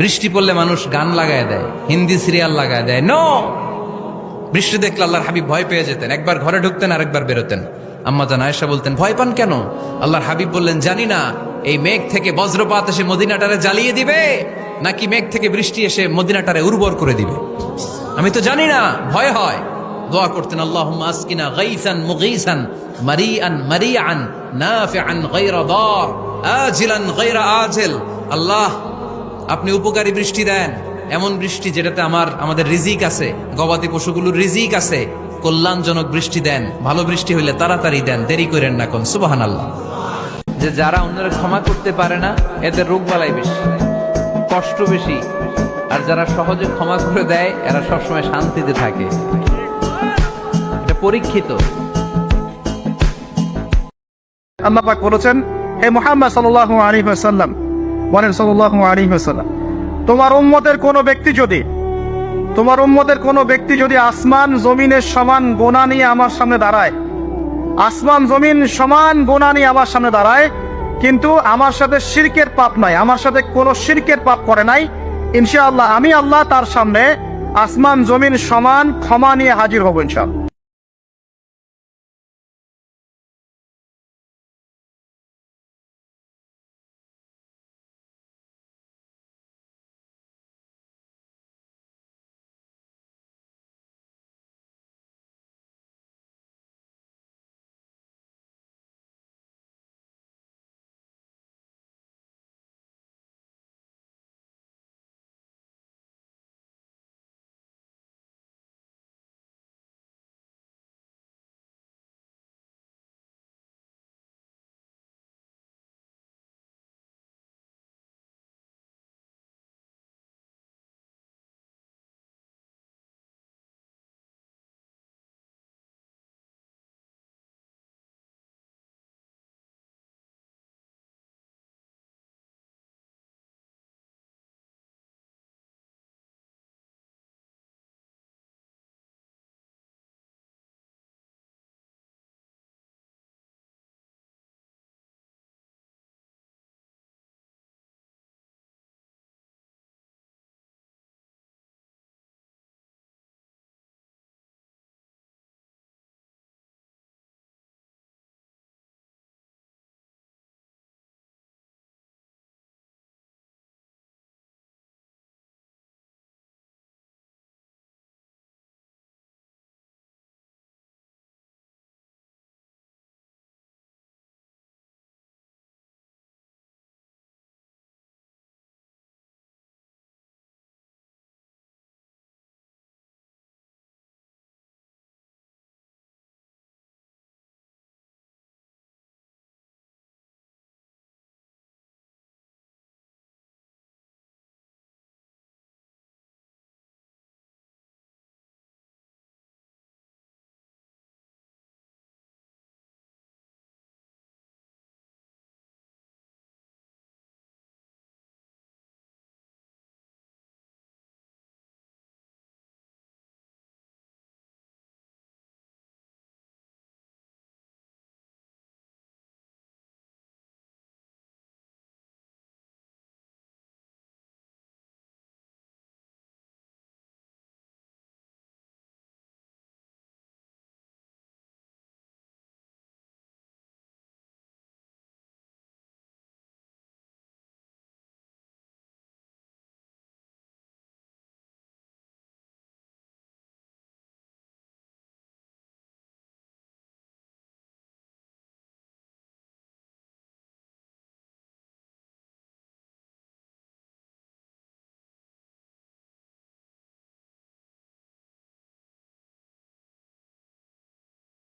বৃষ্টি পড়লে মানুষ গান লাগায় দেয়, হিন্দি সিরিয়াল লাগায় দেয়। নো, বৃষ্টি দেখলে আল্লাহর হাবিব ভয় পেয়ে যেতেন, একবার ঘরে ঢুকতেন আর একবার বেরোতেন। আম্মা জান আয়েশা বলতেন, ভয় পান কেন? আল্লাহর হাবিব বললেন, জানি না এই মেঘ থেকে বজ্রপাত এসে মদিনাটারে জ্বালিয়ে দিবে নাকি মেঘ থেকে বৃষ্টি এসে মদিনাটারে উর্বর করে দিবে, আমি তো জানি না, ভয় হয়। দোয়া করতেন, আল্লাহুম্মা আসকিনা গাইসান মুগীসান মারিআন মারিআন নাফিআন গায়রা দার আজিলান গায়রা আজিল। আল্লাহ, আপনি উপকারী বৃষ্টি দেন, এমন বৃষ্টি যেটাতে আমাদের রিজিক আছে, গবাদি পশুগুলোর রিজিক আছে। কল্যাণজনক বৃষ্টি দেন, ভালো বৃষ্টি হইলে তাড়াতাড়ি দেন, দেরি করেন না কোন। সুবহানাল্লাহ। যে যারা অন্যরা ক্ষমা করতে পারে না, এদের রোগবালাই বেশি, কষ্ট বেশি। আর যারা সহজে ক্ষমা করে দেয়, এরা সবসময় শান্তিতে থাকে। এটা পরীক্ষিত। আল্লাহ পাক বলেছেন, হে মুহাম্মদ সাল্লাল্লাহু আলাইহি ওয়াসাল্লাম, বলেন সাল্লাল্লাহু আলাইহি ওয়াসাল্লাম, তোমার উম্মতের কোনো ব্যক্তি যদি আসমান জমিনের সমান গোনা নিয়ে আমার সামনে দাঁড়ায়, আসমান জমিন সমান গোনা নিয়ে আমার সামনে দাঁড়ায়, কিন্তু আমার সাথে শিরকের পাপ নাই, আমার সাথে কোনো শিরকের পাপ করে নাই, ইনশাআল্লাহ আমি আল্লাহ তার সামনে আসমান জমিন সমান ক্ষমা নিয়ে হাজির হব ইনশাআল্লাহ।